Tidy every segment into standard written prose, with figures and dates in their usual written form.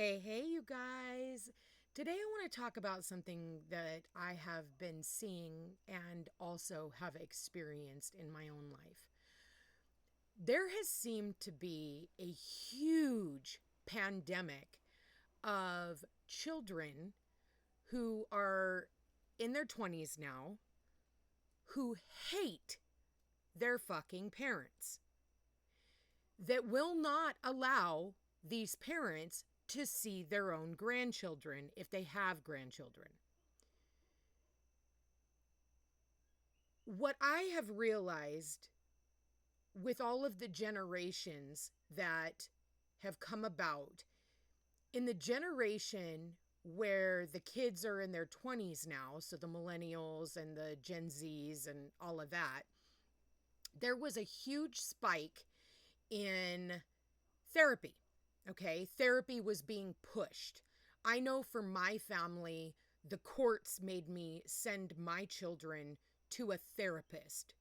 Hey, you guys. Today I want to talk about something that I have been seeing and also have experienced in my own life. There has seemed to be a huge pandemic of children who are in their 20s now who hate their fucking parents, that will not allow these parents to see their own grandchildren if they have grandchildren. What I have realized with all of the generations that have come about, in the generation where the kids are in their 20s now, so the millennials and the Gen Zs and all of that, there was a huge spike in therapy. Okay, therapy was being pushed. I know for my family, the courts made me send my children to a therapist.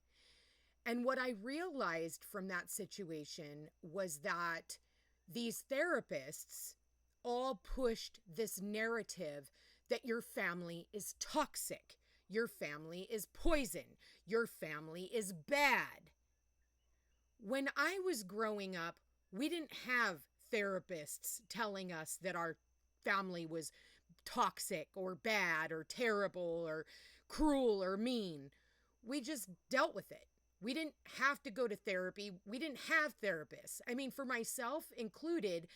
And what I realized from that situation was that these therapists all pushed this narrative that your family is toxic, your family is poison, your family is bad. When I was growing up, we didn't have therapists telling us that our family was toxic or bad or terrible or cruel or mean. We just dealt with it. We didn't have to go to therapy. We didn't have therapists. I mean, for myself included,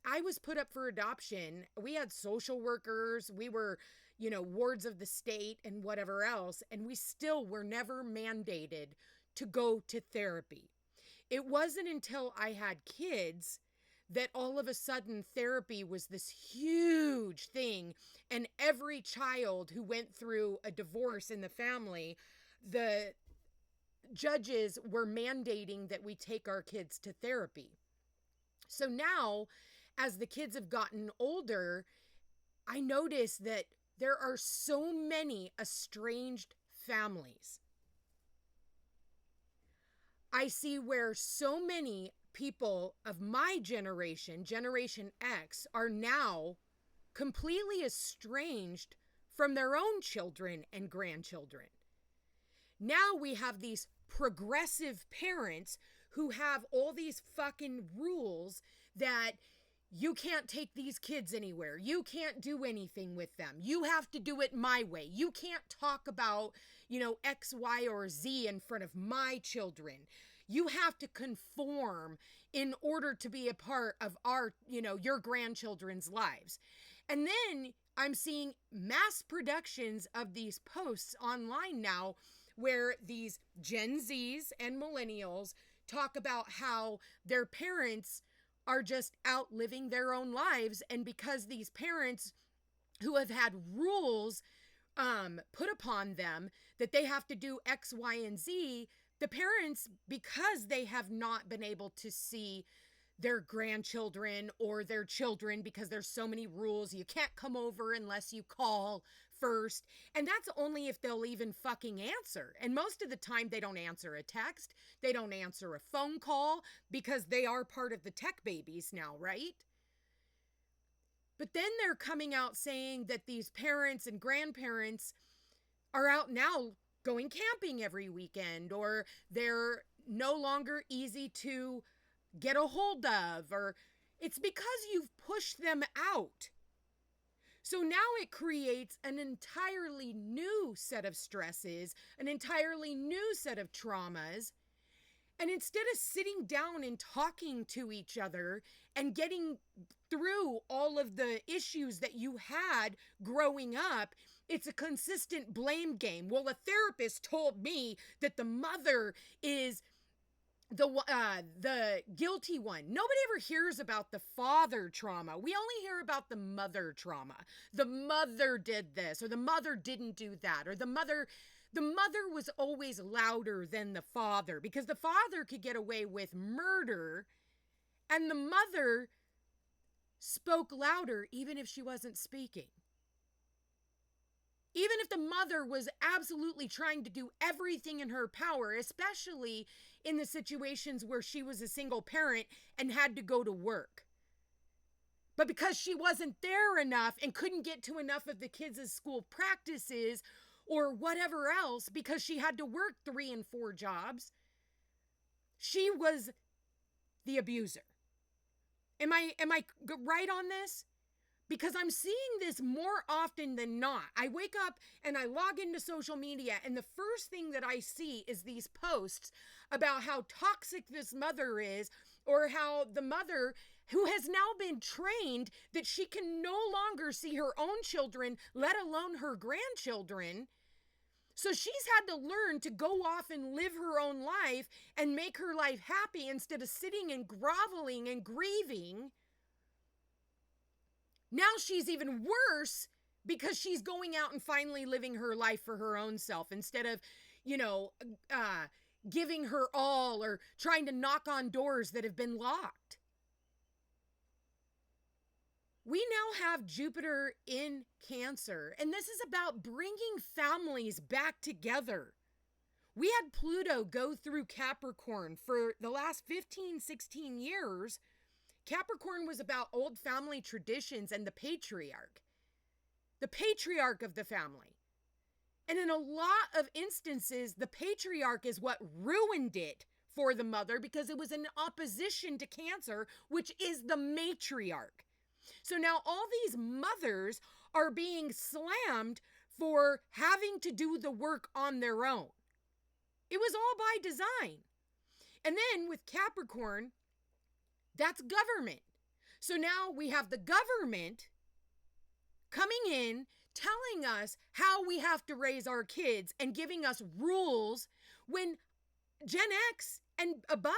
I was put up for adoption. We had social workers. We were, wards of the state and whatever else. And we still were never mandated to go to therapy. It wasn't until I had kids that all of a sudden therapy was this huge thing. And every child who went through a divorce in the family, the judges were mandating that we take our kids to therapy. So now, as the kids have gotten older, I notice that there are so many estranged families. I see where so many people of my generation, Generation X, are now completely estranged from their own children and grandchildren. Now we have these progressive parents who have all these fucking rules that you can't take these kids anywhere. You can't do anything with them. You have to do it my way. You can't talk about, X, Y, or Z in front of my children. You have to conform in order to be a part of our, your grandchildren's lives. And then I'm seeing mass productions of these posts online now where these Gen Zs and millennials talk about how their parents are just out living their own lives. And because these parents who have had rules put upon them that they have to do X, Y, and Z, the parents, because they have not been able to see their grandchildren or their children because there's so many rules. You can't come over unless you call first. And that's only if they'll even fucking answer. And most of the time they don't answer a text. They don't answer a phone call because they are part of the tech babies now, right? But then they're coming out saying that these parents and grandparents are out now going camping every weekend, or they're no longer easy to get a hold of, or it's because you've pushed them out. So now it creates an entirely new set of stresses, an entirely new set of traumas. And instead of sitting down and talking to each other and getting through all of the issues that you had growing up, it's a consistent blame game. Well, a therapist told me that the mother is the guilty one. Nobody ever hears about the father trauma. We only hear about the mother trauma. The mother did this, or the mother didn't do that, or the mother was always louder than the father because the father could get away with murder and the mother spoke louder even if she wasn't speaking. Even if the mother was absolutely trying to do everything in her power, especially in the situations where she was a single parent and had to go to work. But because she wasn't there enough and couldn't get to enough of the kids' school practices or whatever else, because she had to work 3 and 4 jobs, she was the abuser. Am I right on this? Because I'm seeing this more often than not. I wake up and I log into social media, and the first thing that I see is these posts about how toxic this mother is, or how the mother, who has now been trained that she can no longer see her own children, let alone her grandchildren. So she's had to learn to go off and live her own life and make her life happy instead of sitting and groveling and grieving. Now she's even worse because she's going out and finally living her life for her own self instead of, giving her all or trying to knock on doors that have been locked. We now have Jupiter in Cancer, and this is about bringing families back together. We had Pluto go through Capricorn for the last 15, 16 years. Capricorn was about old family traditions and the patriarch of the family. And in a lot of instances, the patriarch is what ruined it for the mother because it was in opposition to Cancer, which is the matriarch. So now all these mothers are being slammed for having to do the work on their own. It was all by design. And then with Capricorn, that's government. So now we have the government coming in, telling us how we have to raise our kids and giving us rules when Gen X and above,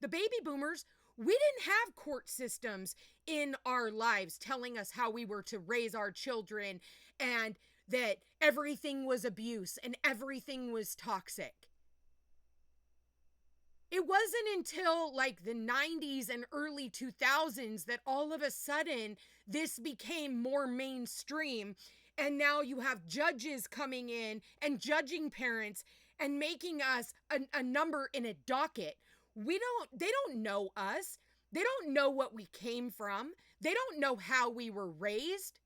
the baby boomers, we didn't have court systems in our lives telling us how we were to raise our children and that everything was abuse and everything was toxic. It wasn't until like the 90s and early 2000s that all of a sudden this became more mainstream. And now you have judges coming in and judging parents and making us a number in a docket. They don't know us. They don't know what we came from. They don't know how we were raised.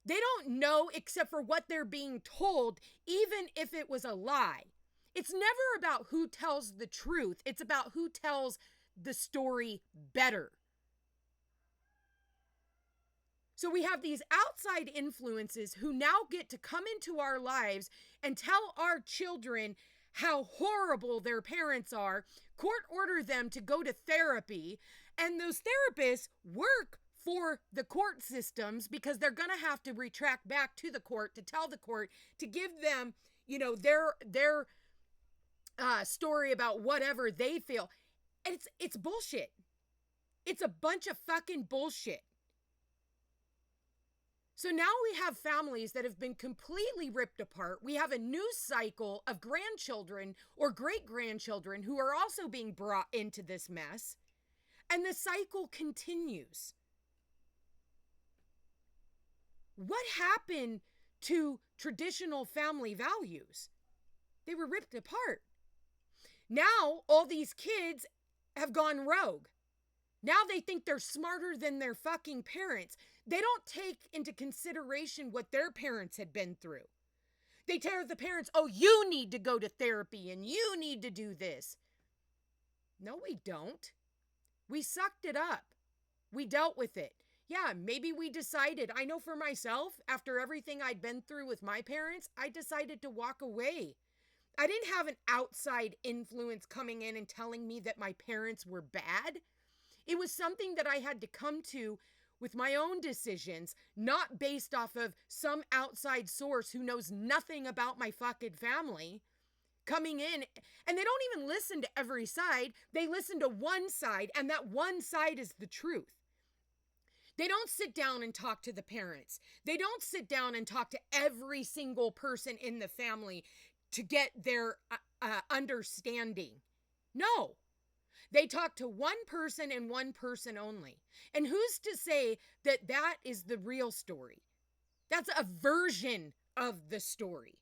They don't know except for what they're being told, even if it was a lie. It's never about who tells the truth. It's about who tells the story better. So we have these outside influences who now get to come into our lives and tell our children how horrible their parents are, court order them to go to therapy, and those therapists work for the court systems because they're going to have to retract back to the court to tell the court to give them, their story about whatever they feel. And it's bullshit. It's a bunch of fucking bullshit. So now we have families that have been completely ripped apart. We have a new cycle of grandchildren or great-grandchildren who are also being brought into this mess. And the cycle continues. What happened to traditional family values? They were ripped apart. Now all these kids have gone rogue. Now they think they're smarter than their fucking parents. They don't take into consideration what their parents had been through. They tell the parents, oh, you need to go to therapy and you need to do this. No, we don't. We sucked it up. We dealt with it. Yeah, maybe we decided, I know for myself, after everything I'd been through with my parents, I decided to walk away. I didn't have an outside influence coming in and telling me that my parents were bad. It was something that I had to come to with my own decisions, not based off of some outside source who knows nothing about my fucking family coming in. And they don't even listen to every side. They listen to one side, and that one side is the truth. They don't sit down and talk to the parents. They don't sit down and talk to every single person in the family to get their understanding. No. They talk to one person and one person only. And who's to say that that is the real story? That's a version of the story.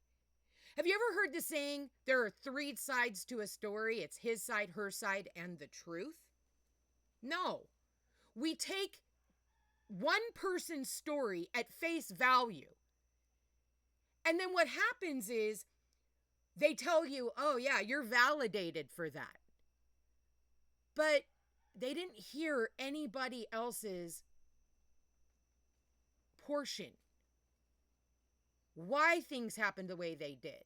Have you ever heard the saying, there are 3 sides to a story? It's his side, her side, and the truth? No. we take one person's story at face value. And then what happens is they tell you, oh yeah, you're validated for that. But they didn't hear anybody else's portion. Why things happened the way they did.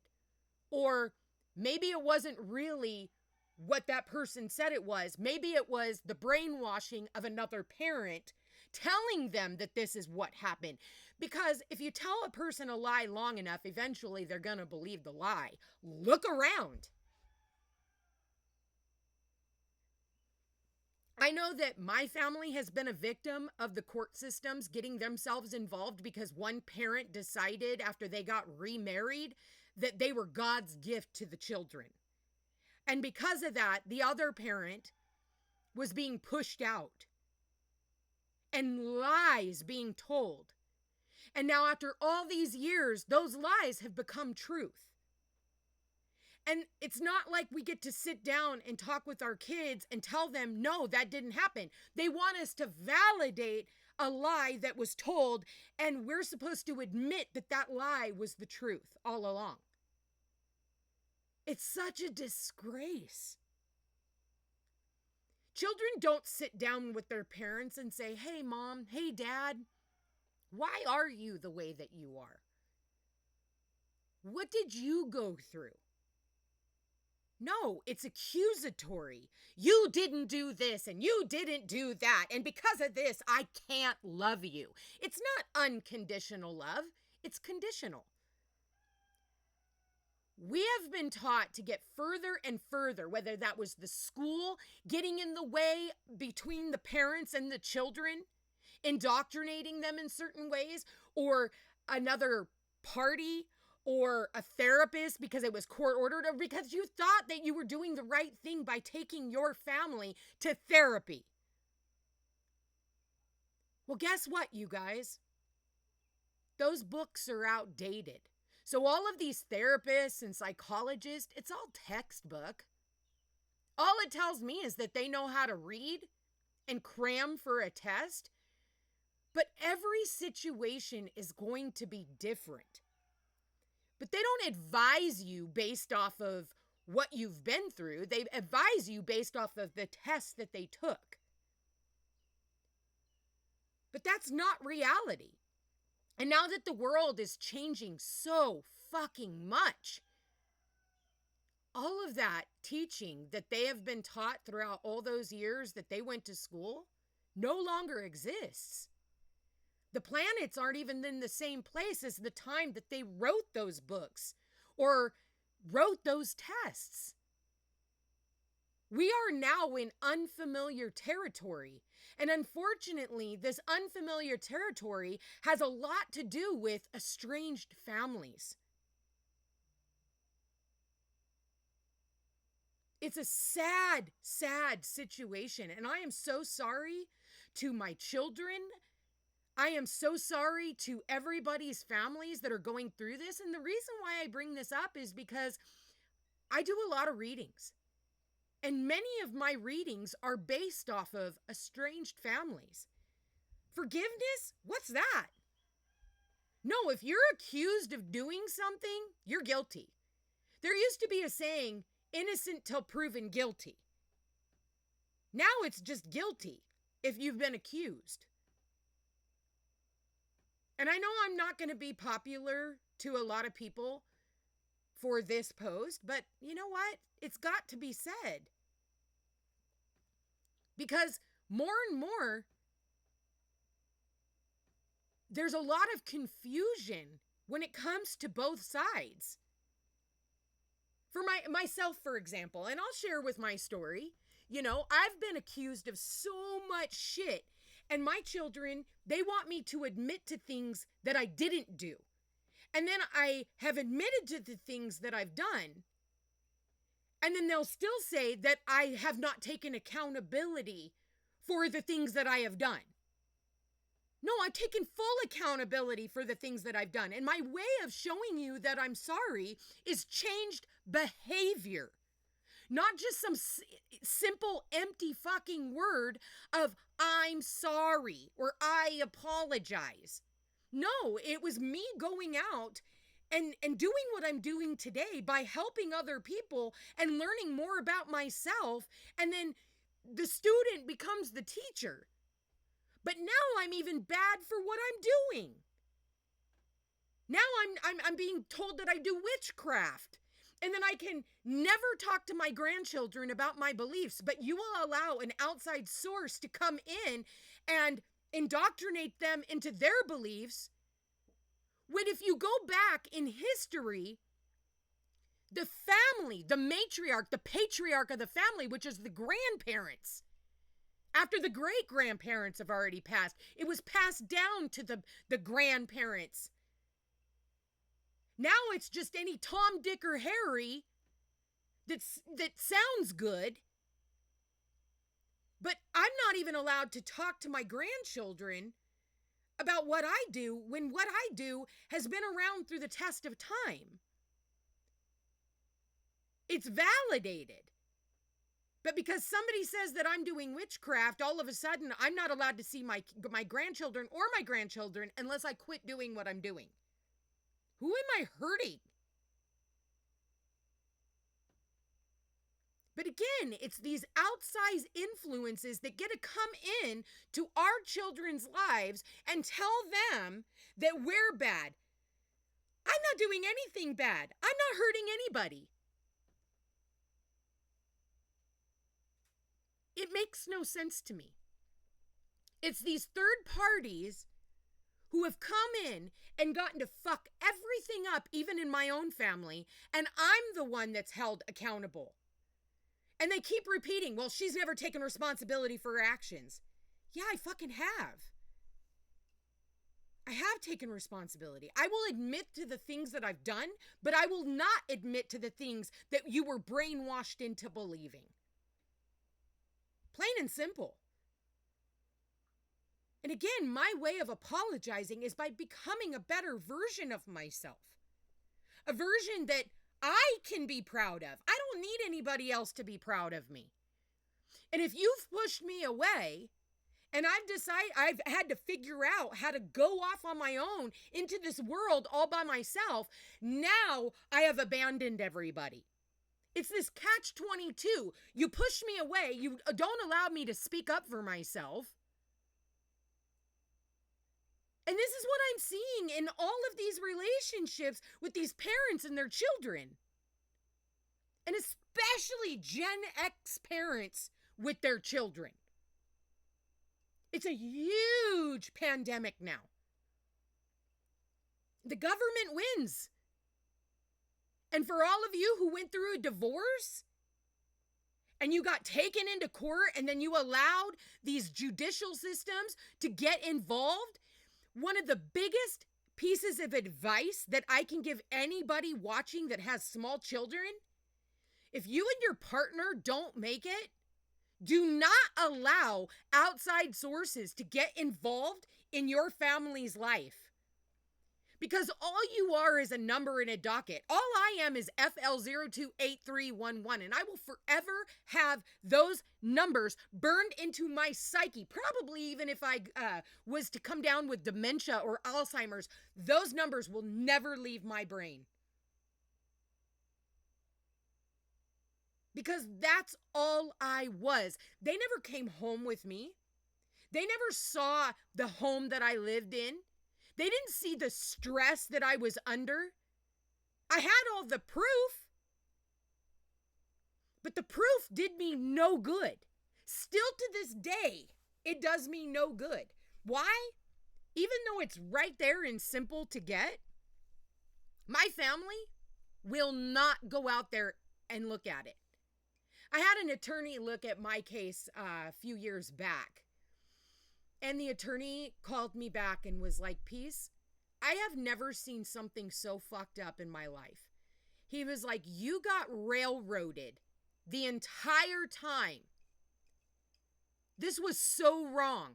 Or maybe it wasn't really what that person said it was. Maybe it was the brainwashing of another parent telling them that this is what happened. Because if you tell a person a lie long enough, eventually they're going to believe the lie. Look around. I know that my family has been a victim of the court systems getting themselves involved because one parent decided after they got remarried that they were God's gift to the children. And because of that, the other parent was being pushed out and lies being told. And now after all these years, those lies have become truth. And it's not like we get to sit down and talk with our kids and tell them, no, that didn't happen. They want us to validate a lie that was told, and we're supposed to admit that that lie was the truth all along. It's such a disgrace. Children don't sit down with their parents and say, hey, mom, hey, dad, why are you the way that you are? What did you go through? No, it's accusatory. You didn't do this and you didn't do that. And because of this, I can't love you. It's not unconditional love. It's conditional. We have been taught to get further and further, whether that was the school getting in the way between the parents and the children, indoctrinating them in certain ways, or another party, or a therapist because it was court ordered, or because you thought that you were doing the right thing by taking your family to therapy. Well, guess what, you guys? Those books are outdated. So all of these therapists and psychologists, it's all textbook. All it tells me is that they know how to read and cram for a test. But every situation is going to be different. But they don't advise you based off of what you've been through. They advise you based off of the tests that they took. But that's not reality. And now that the world is changing so fucking much, all of that teaching that they have been taught throughout all those years that they went to school no longer exists. The planets aren't even in the same place as the time that they wrote those books or wrote those tests. We are now in unfamiliar territory. And unfortunately, this unfamiliar territory has a lot to do with estranged families. It's a sad, sad situation. And I am so sorry to my children. I am so sorry to everybody's families that are going through this. And the reason why I bring this up is because I do a lot of readings. And many of my readings are based off of estranged families. Forgiveness? What's that? No, if you're accused of doing something, you're guilty. There used to be a saying, innocent till proven guilty. Now it's just guilty if you've been accused. And I know I'm not going to be popular to a lot of people for this post, but you know what? It's got to be said. Because more and more, there's a lot of confusion when it comes to both sides. For myself, for example, and I'll share with my story, you know, I've been accused of so much shit. And my children, they want me to admit to things that I didn't do. And then I have admitted to the things that I've done. And then they'll still say that I have not taken accountability for the things that I have done. No, I've taken full accountability for the things that I've done. And my way of showing you that I'm sorry is changed behavior. Not just some simple, empty fucking word of I'm sorry or I apologize. No, it was me going out and doing what I'm doing today by helping other people and learning more about myself. And then the student becomes the teacher. But now I'm even bad for what I'm doing. Now I'm being told that I do witchcraft. And then I can never talk to my grandchildren about my beliefs, but you will allow an outside source to come in and indoctrinate them into their beliefs. When if you go back in history, the family, the matriarch, the patriarch of the family, which is the grandparents, after the great-grandparents have already passed, it was passed down to the grandparents. Now it's just any Tom, Dick, or Harry that sounds good. But I'm not even allowed to talk to my grandchildren about what I do when what I do has been around through the test of time. It's validated. But because somebody says that I'm doing witchcraft, all of a sudden I'm not allowed to see my grandchildren or my grandchildren unless I quit doing what I'm doing. Who am I hurting? But again, it's these outsized influences that get to come in to our children's lives and tell them that we're bad. I'm not doing anything bad. I'm not hurting anybody. It makes no sense to me. It's these third parties who have come in and gotten to fuck everything up, even in my own family, and I'm the one that's held accountable. And they keep repeating, well, she's never taken responsibility for her actions. Yeah, I fucking have. I have taken responsibility. I will admit to the things that I've done, but I will not admit to the things that you were brainwashed into believing. Plain and simple. And again, my way of apologizing is by becoming a better version of myself. A version that I can be proud of. I don't need anybody else to be proud of me. And if you've pushed me away, and I've had to figure out how to go off on my own into this world all by myself, now I have abandoned everybody. It's this catch-22. You push me away. You don't allow me to speak up for myself. And this is what I'm seeing in all of these relationships with these parents and their children. And especially Gen X parents with their children. It's a huge pandemic now. The government wins. And for all of you who went through a divorce and you got taken into court and then you allowed these judicial systems to get involved, one of the biggest pieces of advice that I can give anybody watching that has small children, if you and your partner don't make it, do not allow outside sources to get involved in your family's life. Because all you are is a number in a docket. All I am is FL028311, and I will forever have those numbers burned into my psyche. Probably even if I was to come down with dementia or Alzheimer's, those numbers will never leave my brain. Because that's all I was. They never came home with me. They never saw the home that I lived in. They didn't see the stress that I was under. I had all the proof. But the proof did me no good. Still to this day, it does me no good. Why? Even though it's right there and simple to get, my family will not go out there and look at it. I had an attorney look at my case a few years back. And the attorney called me back and was like, Peace, I have never seen something so fucked up in my life. He was like, you got railroaded the entire time. This was so wrong.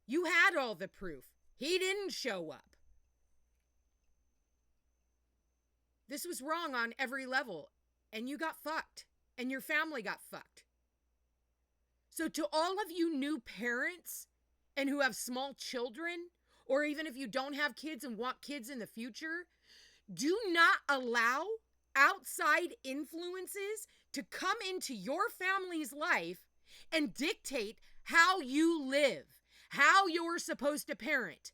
You had all the proof. He didn't show up. This was wrong on every level. and you got fucked, and your family got fucked. So to all of you new parents and who have small children, or even if you don't have kids and want kids in the future, do not allow outside influences to come into your family's life and dictate how you live, how you're supposed to parent.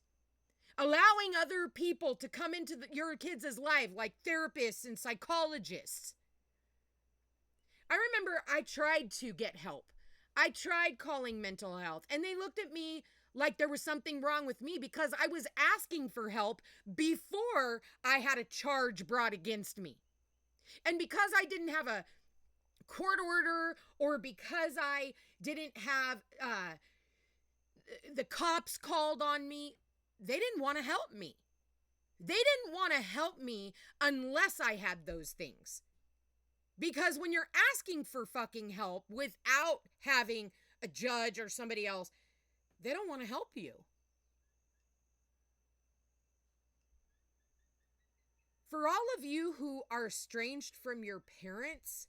Allowing other people to come into your kids' life, like therapists and psychologists. I remember I tried to get help. I tried calling mental health, and they looked at me like there was something wrong with me because I was asking for help before I had a charge brought against me. And because I didn't have a court order, or because I didn't have the cops called on me, they didn't want to help me. They didn't want to help me unless I had those things. Because when you're asking for fucking help without having a judge or somebody else, they don't want to help you. For all of you who are estranged from your parents,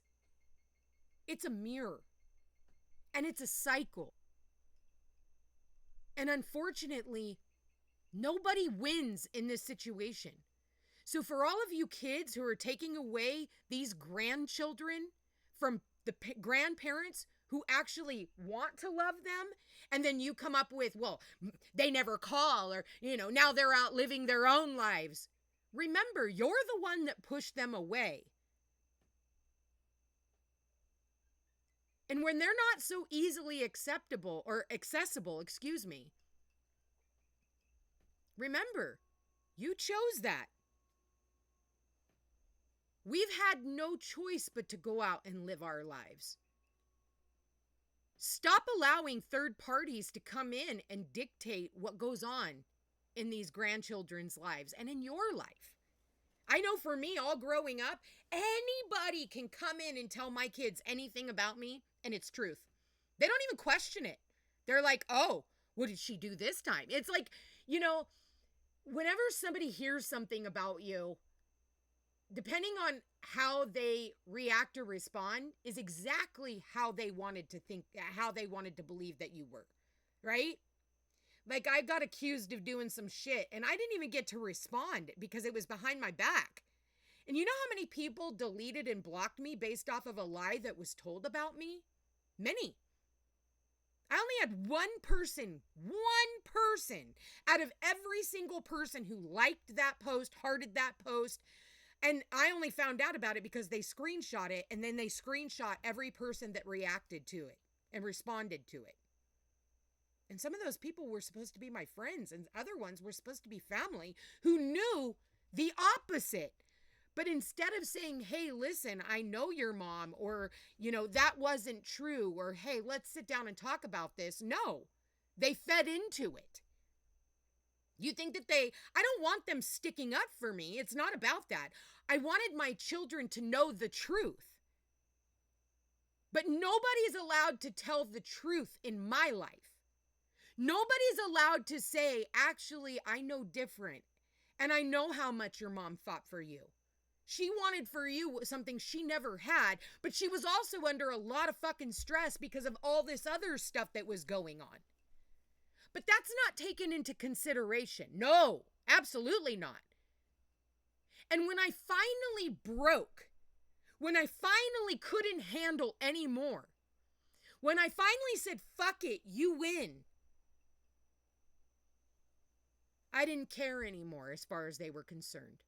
it's a mirror. And it's a cycle. And unfortunately, nobody wins in this situation. So for all of you kids who are taking away these grandchildren from the grandparents who actually want to love them, and then you come up with, well, they never call, or, now they're out living their own lives. Remember, you're the one that pushed them away. And when they're not so easily accessible, remember, you chose that. We've had no choice but to go out and live our lives. Stop allowing third parties to come in and dictate what goes on in these grandchildren's lives and in your life. I know for me, all growing up, anybody can come in and tell my kids anything about me, and it's truth. They don't even question it. They're like, oh, what did she do this time? It's like, whenever somebody hears something about you, depending on how they react or respond is exactly how they wanted to think, how they wanted to believe that you were, right? Like, I got accused of doing some shit and I didn't even get to respond because it was behind my back. And you know how many people deleted and blocked me based off of a lie that was told about me? Many. I only had one person out of every single person who liked that post, hearted that post. And I only found out about it because they screenshot it, and then they screenshot every person that reacted to it and responded to it. And some of those people were supposed to be my friends, and other ones were supposed to be family who knew the opposite. But instead of saying, hey, listen, I know your mom, or, that wasn't true, or, hey, let's sit down and talk about this. No, they fed into it. You think that I don't want them sticking up for me. It's not about that. I wanted my children to know the truth. But nobody's allowed to tell the truth in my life. Nobody's allowed to say, actually, I know different. And I know how much your mom fought for you. She wanted for you something she never had, but she was also under a lot of fucking stress because of all this other stuff that was going on. But that's not taken into consideration. No, absolutely not. And when I finally broke, when I finally couldn't handle anymore, when I finally said, fuck it, you win, I didn't care anymore as far as they were concerned.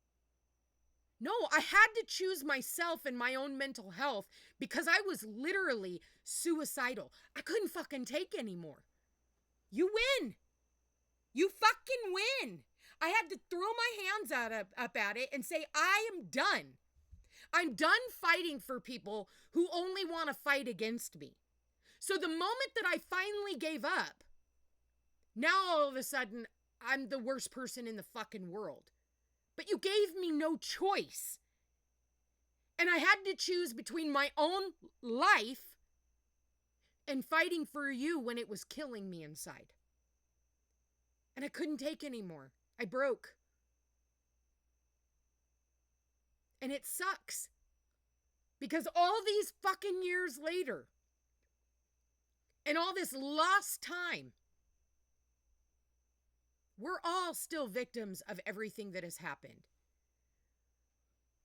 No, I had to choose myself and my own mental health because I was literally suicidal. I couldn't fucking take anymore. You win. You fucking win. I had to throw my hands up at it and say, I am done. I'm done fighting for people who only want to fight against me. So the moment that I finally gave up, now all of a sudden, I'm the worst person in the fucking world. But you gave me no choice. And I had to choose between my own life and fighting for you when it was killing me inside. And I couldn't take anymore. I broke. And it sucks. Because all these fucking years later, and all this lost time, we're all still victims of everything that has happened.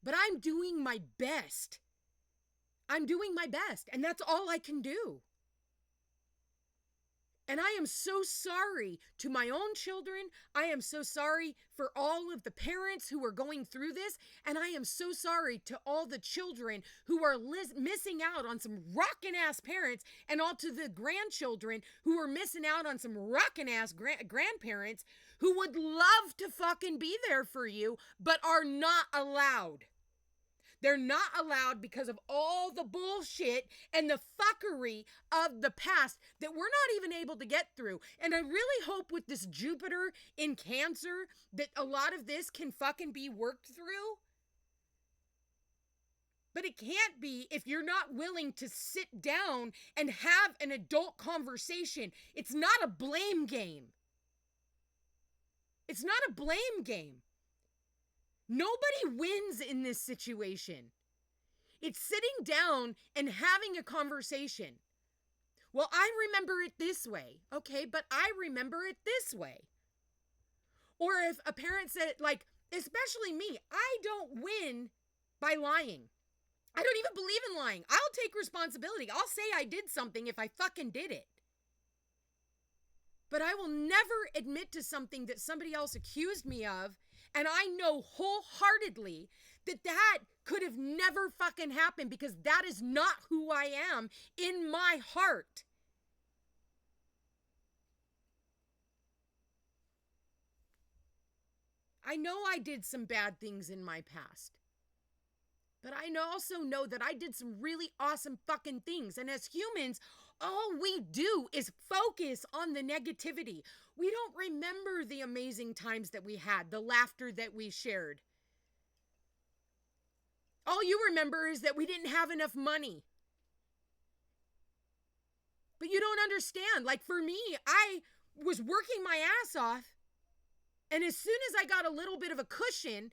But I'm doing my best. I'm doing my best, and that's all I can do. And I am so sorry to my own children. I am so sorry for all of the parents who are going through this. And I am so sorry to all the children who are missing out on some rockin' ass parents, and all to the grandchildren who are missing out on some rockin' ass grandparents who would love to fucking be there for you, but are not allowed. They're not allowed because of all the bullshit and the fuckery of the past that we're not even able to get through. And I really hope with this Jupiter in Cancer that a lot of this can fucking be worked through. But it can't be if you're not willing to sit down and have an adult conversation. It's not a blame game. It's not a blame game. Nobody wins in this situation. It's sitting down and having a conversation. Well, I remember it this way. Okay, but I remember it this way. Or if a parent said, like, especially me, I don't win by lying. I don't even believe in lying. I'll take responsibility. I'll say I did something if I fucking did it. But I will never admit to something that somebody else accused me of. And I know wholeheartedly that that could have never fucking happened, because that is not who I am in my heart. I know I did some bad things in my past. But I also know that I did some really awesome fucking things. And as humans, all we do is focus on the negativity. We don't remember the amazing times that we had, the laughter that we shared. All you remember is that we didn't have enough money. But you don't understand. Like for me, I was working my ass off. And as soon as I got a little bit of a cushion,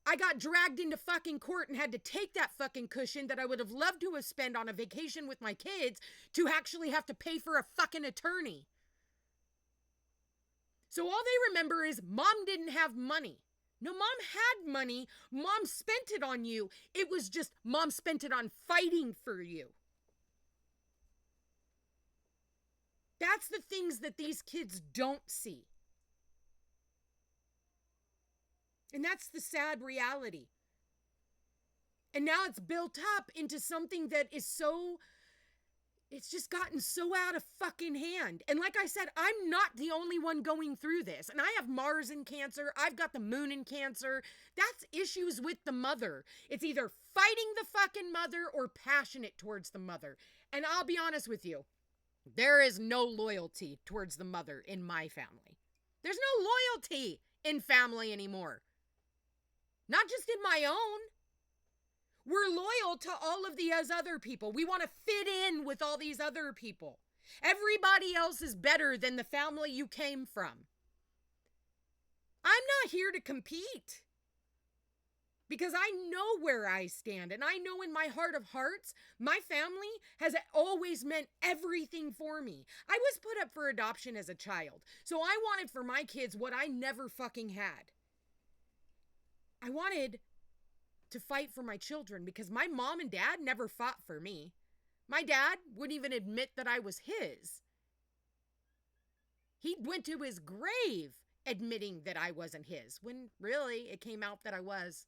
I got dragged into fucking court and had to take that fucking cushion that I would have loved to have spent on a vacation with my kids to actually have to pay for a fucking attorney. So all they remember is mom didn't have money. No, mom had money. Mom spent it on you. It was just mom spent it on fighting for you. That's the things that these kids don't see. And that's the sad reality. And now it's built up into something that is so, it's just gotten so out of fucking hand. And like I said, I'm not the only one going through this. And I have Mars in Cancer. I've got the moon in Cancer. That's issues with the mother. It's either fighting the fucking mother or passionate towards the mother. And I'll be honest with you, there is no loyalty towards the mother in my family. There's no loyalty in family anymore. Not just in my own. We're loyal to all of these other people. We want to fit in with all these other people. Everybody else is better than the family you came from. I'm not here to compete. Because I know where I stand. And I know in my heart of hearts, my family has always meant everything for me. I was put up for adoption as a child. So I wanted for my kids what I never fucking had. I wanted to fight for my children because my mom and dad never fought for me. My dad wouldn't even admit that I was his. He went to his grave admitting that I wasn't his, when really it came out that I was.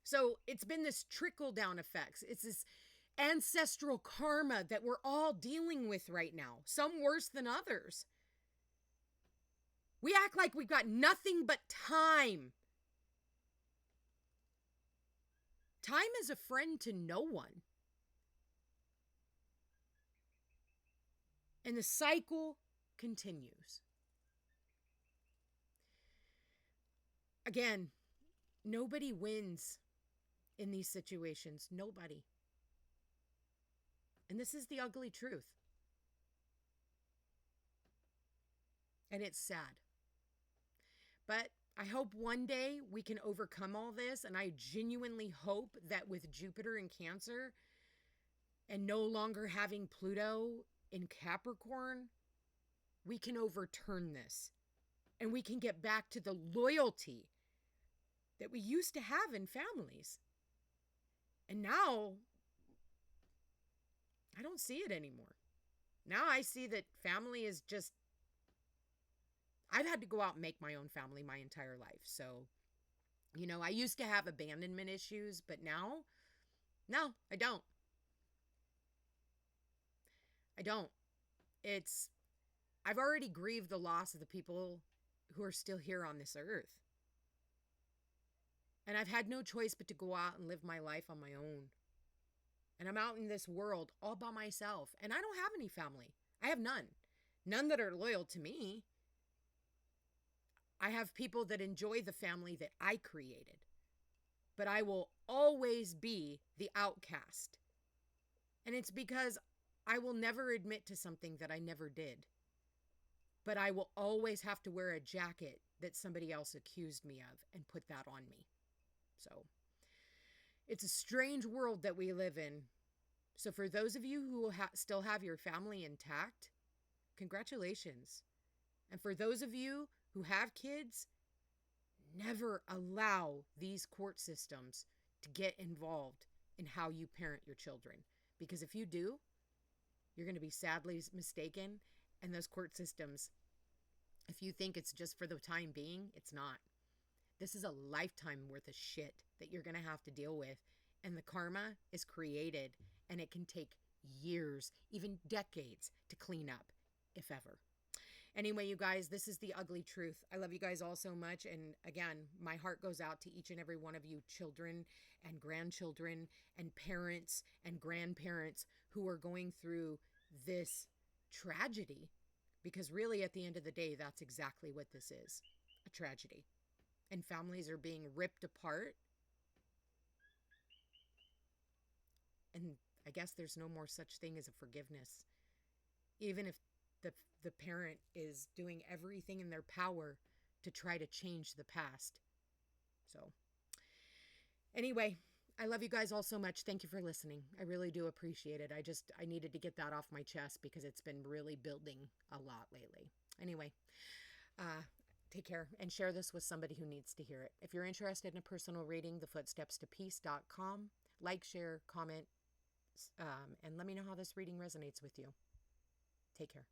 So it's been this trickle-down effects. It's this ancestral karma that we're all dealing with right now, some worse than others. We act like we've got nothing but time. Time is a friend to no one. And the cycle continues. Again, nobody wins in these situations. Nobody. And this is the ugly truth. And it's sad. But I hope one day we can overcome all this. And I genuinely hope that with Jupiter in Cancer and no longer having Pluto in Capricorn, we can overturn this and we can get back to the loyalty that we used to have in families. And now I don't see it anymore. Now I see that family is just, I've had to go out and make my own family my entire life. So, I used to have abandonment issues, but now, no, I don't. I don't. I've already grieved the loss of the people who are still here on this earth. And I've had no choice but to go out and live my life on my own. And I'm out in this world all by myself. And I don't have any family. I have none. None that are loyal to me. I have people that enjoy the family that I created. But I will always be the outcast. And it's because I will never admit to something that I never did. But I will always have to wear a jacket that somebody else accused me of and put that on me. So it's a strange world that we live in. So for those of you who still have your family intact, congratulations. And for those of you who have kids, never allow these court systems to get involved in how you parent your children. Because if you do, you're going to be sadly mistaken. And those court systems, if you think it's just for the time being, it's not. This is a lifetime worth of shit that you're going to have to deal with. And the karma is created, and it can take years, even decades, to clean up, if ever. Anyway, you guys, this is the ugly truth. I love you guys all so much. And again, my heart goes out to each and every one of you children and grandchildren and parents and grandparents who are going through this tragedy. Because really, at the end of the day, that's exactly what this is, a tragedy. And families are being ripped apart. And I guess there's no more such thing as a forgiveness. Even if the parent is doing everything in their power to try to change the past. So anyway, I love you guys all so much. Thank you for listening. I really do appreciate it. I needed to get that off my chest because it's been really building a lot lately. Anyway, take care and share this with somebody who needs to hear it. If you're interested in a personal reading, thefootstepstopeace.com. Like, share, comment, and let me know how this reading resonates with you. Take care.